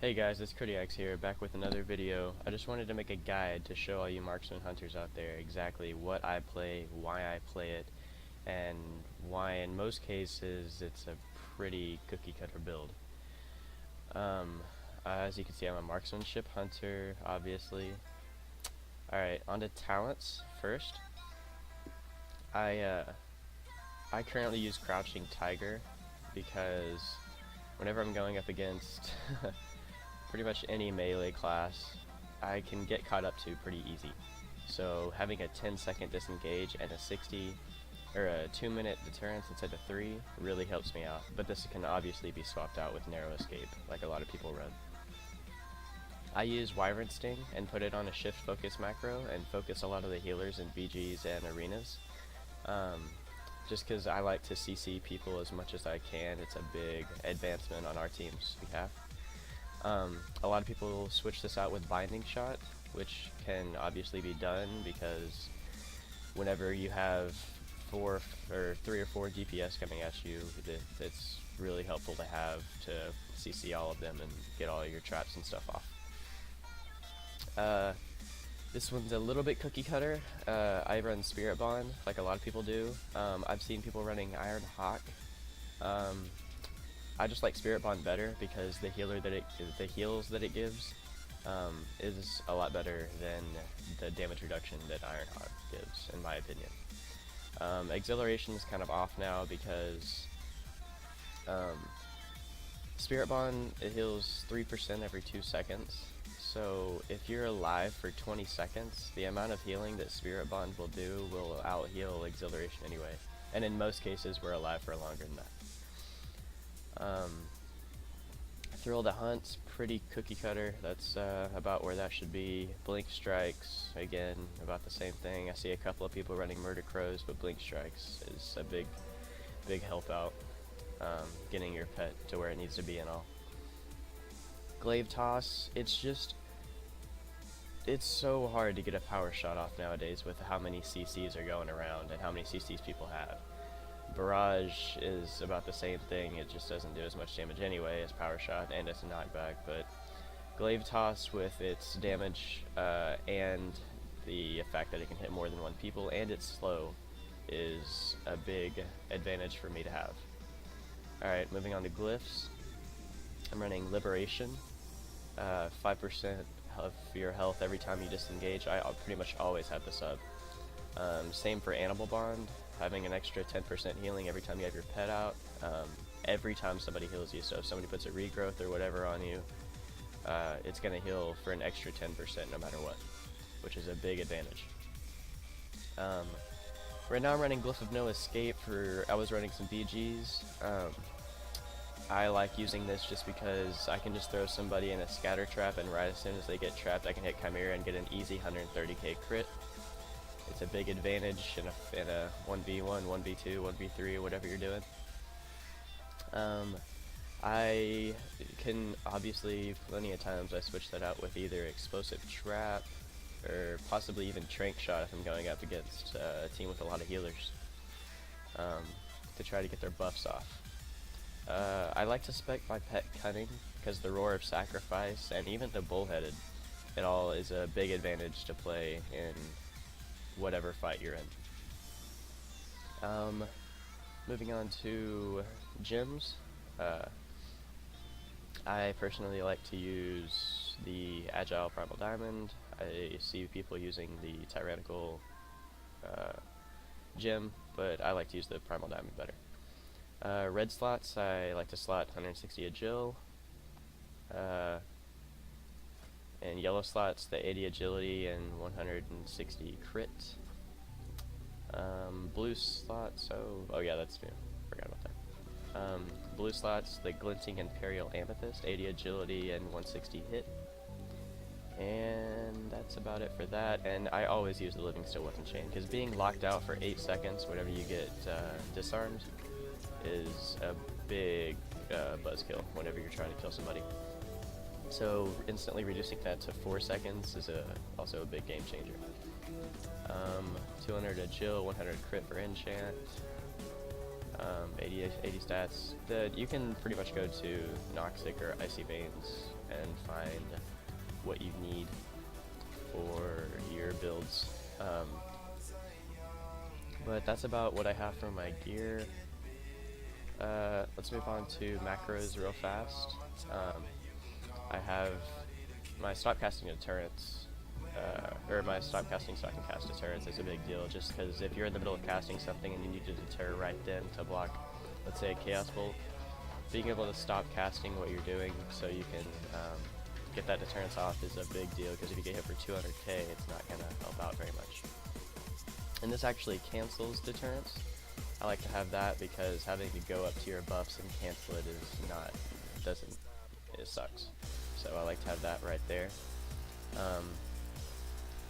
Hey guys, it's crittin here, back with another video. I just wanted to make a guide to show all you Marksman Hunters out there exactly what I play, why I play it, and why in most cases it's a pretty cookie cutter build. As you can see, I'm a Marksmanship Hunter, obviously. Alright, on to talents first. I currently use Crouching Tiger because whenever I'm going up against pretty much any melee class, I can get caught up to pretty easy. So having a 10-second disengage and a 2-minute deterrence instead of 3 really helps me out. But this can obviously be swapped out with narrow escape, like a lot of people run. I use Serpent Sting and put it on a shift focus macro and focus a lot of the healers in VGs and arenas. Just because I like to CC people as much as I can. It's a big advancement on our team's behalf. A lot of people switch this out with Binding Shot, which can obviously be done because whenever you have 3 or 4 DPS coming at you, it's really helpful to have to CC all of them and get all your traps and stuff off. This one's a little bit cookie cutter. I run Spirit Bond like a lot of people do. I've seen people running Iron Hawk. I just like Spirit Bond better because the heals that it gives is a lot better than the damage reduction that Iron Hawk gives, in my opinion. Exhilaration is kind of off now because Spirit Bond, it heals 3% every 2 seconds. So if you're alive for 20 seconds, the amount of healing that Spirit Bond will do will out-heal Exhilaration anyway. And in most cases, we're alive for longer than that. Thrill to Hunt's pretty cookie cutter. That's about where that should be. Blink Strikes, again, about the same thing. I see a couple of people running Murder Crows, but Blink Strikes is a big help out, getting your pet to where it needs to be and all. Glaive Toss, it's so hard to get a power shot off nowadays with how many CCs are going around and how many CCs people have. Barrage is about the same thing, it just doesn't do as much damage anyway as Power Shot, and it's a knockback, but Glaive Toss with its damage and the fact that it can hit more than 1 people and it's slow is a big advantage for me to have. Alright, moving on to Glyphs. I'm running Liberation, 5% of your health every time you disengage. I pretty much always have this up. Same for Animal Bond, having an extra 10% healing every time you have your pet out, every time somebody heals you. So if somebody puts a regrowth or whatever on you, it's going to heal for an extra 10% no matter what, which is a big advantage. Right now I'm running Glyph of No Escape. I was running some BGs. I like using this just because I can just throw somebody in a scatter trap, and right as soon as they get trapped I can hit Chimera and get an easy 130k crit. It's a big advantage in a 1v1, 1v2, 1v3, whatever you're doing. I can obviously, plenty of times I switch that out with either Explosive Trap or possibly even Tranq Shot if I'm going up against a team with a lot of healers, to try to get their buffs off. I like to spec my pet Cunning because the Roar of Sacrifice and even the Bullheaded, it all is a big advantage to play in whatever fight you're in. Moving on to gems. I personally like to use the Agile Primal Diamond. I see people using the Tyrannical gem, but I like to use the Primal Diamond better. Red slots, I like to slot 160 Agil. And yellow slots, the 80 Agility and 160 Crit. Blue slots, oh yeah, that's new. Forgot about that. Blue slots, the Glinting Imperial Amethyst, 80 Agility and 160 Hit. And that's about it for that. And I always use the Living Still Weapon Chain, because being locked out for 8 seconds whenever you get disarmed is a big buzzkill whenever you're trying to kill somebody. So instantly reducing that to 4 seconds is also a big game changer. 200 Agil, 100 Crit for Enchant, 80 stats. You can pretty much go to Noxic or Icy Veins and find what you need for your builds. But that's about what I have for my gear. Let's move on to macros real fast. I have my Stopcasting Deterrence, or my Stopcasting so I can cast Deterrence is a big deal, just because if you're in the middle of casting something and you need to deter right then to block, let's say, a Chaos Bolt, being able to stop casting what you're doing so you can get that Deterrence off is a big deal, because if you get hit for 200k, it's not going to help out very much. And this actually cancels Deterrence. I like to have that because having to go up to your buffs and cancel it is not, it sucks. So I like to have that right there.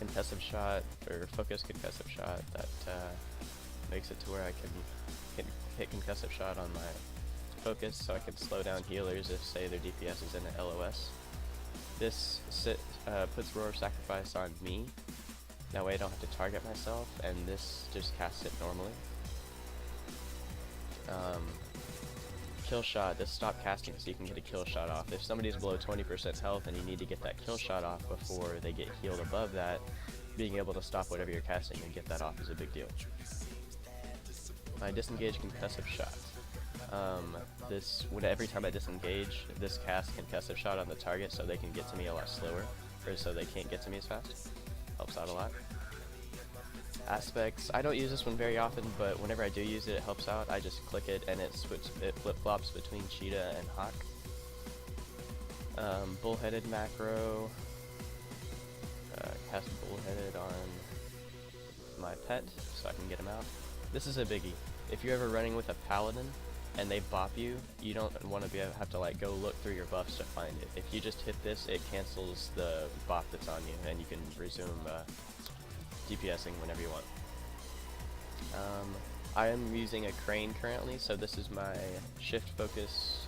Concussive Shot, or Focus Concussive Shot, that makes it to where I can hit Concussive Shot on my Focus, so I can slow down healers if, say, their DPS is in an LOS. This puts Roar Sacrifice on me. That way I don't have to target myself, and this just casts it normally. Kill shot, this stop casting so you can get a kill shot off. If somebody's below 20% health and you need to get that kill shot off before they get healed above that, being able to stop whatever you're casting and get that off is a big deal. My disengage concussive shot. Every time I disengage, this casts concussive shot on the target so they can get to me a lot slower, or so they can't get to me as fast. Helps out a lot. Aspects, I don't use this one very often, but whenever I do use it, it helps out. I just click it and it flip-flops between Cheetah and Hawk. Bullheaded macro, cast Bullheaded on my pet so I can get him out. This is a biggie. If you're ever running with a Paladin and they bop you, you don't want to have to like go look through your buffs to find it. If you just hit this, it cancels the bop that's on you and you can resume DPSing whenever you want. I am using a crane currently, so this is my shift focus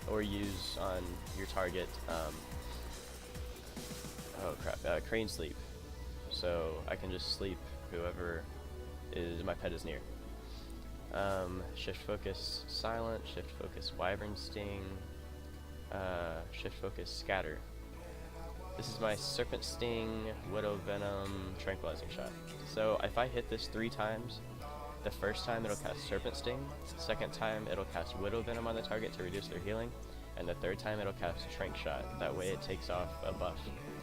or use on your target. Crane sleep. So I can just sleep whoever my pet is near. Shift focus silent, shift focus wyvern sting, shift focus scatter. This is my Serpent Sting, Widow Venom, Tranquilizing Shot. So if I hit this 3 times, the first time it'll cast Serpent Sting, the second time it'll cast Widow Venom on the target to reduce their healing, and the third time it'll cast Tranq Shot. That way it takes off a buff.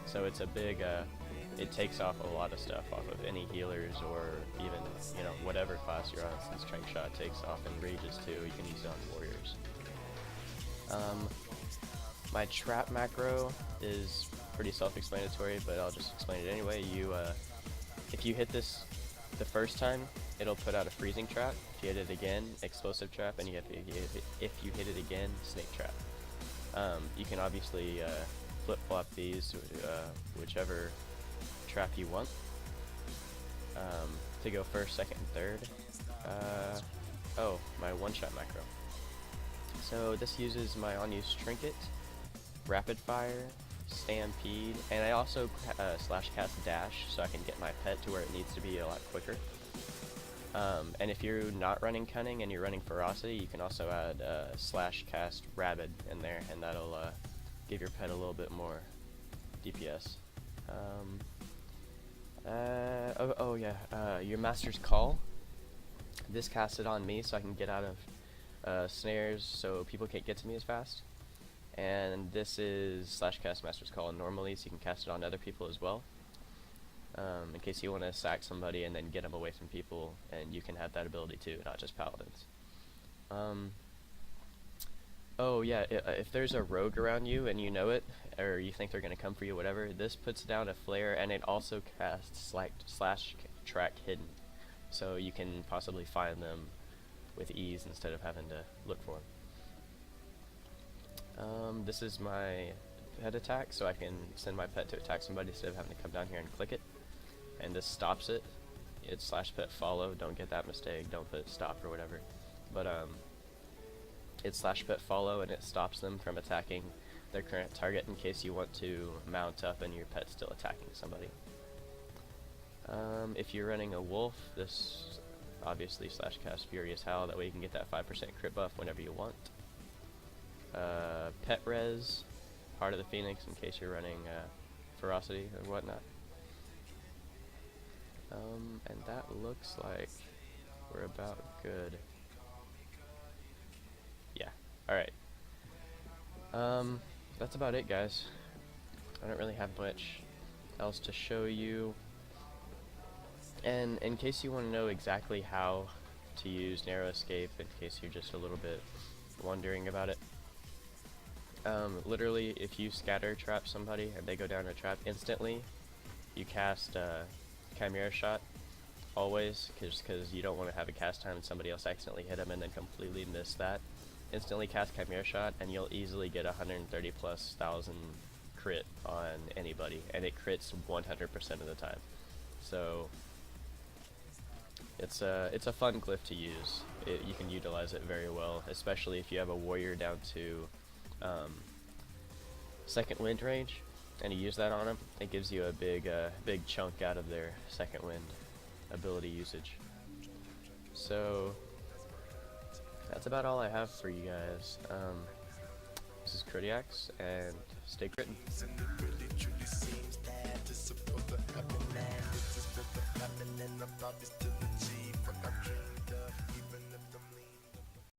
So it's a big, it takes off a lot of stuff off of any healers or even, whatever class you're on, since Tranq Shot takes off in rages too. You can use it on warriors. My trap macro is pretty self-explanatory, but I'll just explain it anyway. If you hit this the first time, it'll put out a freezing trap. If you hit it again, explosive trap, and if you hit it again, snake trap. You can obviously flip-flop these, whichever trap you want, to go first, second, and third. My one-shot macro. So this uses my on-use trinket, rapid fire, Stampede, and I also slash cast dash so I can get my pet to where it needs to be a lot quicker. And if you're not running cunning and you're running ferocity, you can also add slash cast rabid in there, and that'll give your pet a little bit more DPS. Your Master's Call. This casts it on me so I can get out of snares so people can't get to me as fast. And this is slash cast Master's Call normally, so you can cast it on other people as well. In case you want to sack somebody and then get them away from people, and you can have that ability too, not just paladins. If there's a rogue around you and you know it, or you think they're going to come for you, whatever, this puts down a flare, and it also casts slash track hidden, so you can possibly find them with ease instead of having to look for them. This is my pet attack, so I can send my pet to attack somebody instead of having to come down here and click it. And this stops it. It's slash pet follow. Don't get that mistake. Don't put stop or whatever. But it's slash pet follow, and it stops them from attacking their current target in case you want to mount up and your pet's still attacking somebody. If you're running a wolf, this obviously slash cast Furious Howl. That way you can get that 5% crit buff whenever you want. Pet res. Heart of the Phoenix in case you're running Ferocity or whatnot. And that looks like we're about good. Yeah, alright. That's about it, guys. I don't really have much else to show you. And in case you want to know exactly how to use Narrow Escape, in case you're just a little bit wondering about it, literally if you scatter trap somebody and they go down a trap instantly, you cast CastseQuence always, because you don't want to have a cast time and somebody else accidentally hit them and then completely miss that. Instantly cast CastseQuence and you'll easily get 130 plus thousand crit on anybody, and it crits 100% of the time. So it's a fun glyph to use. You can utilize it very well, especially if you have a warrior down to second wind range, and you use that on them. It gives you a big chunk out of their second wind ability usage. So that's about all I have for you guys. This is Critiax, and stay crittin'.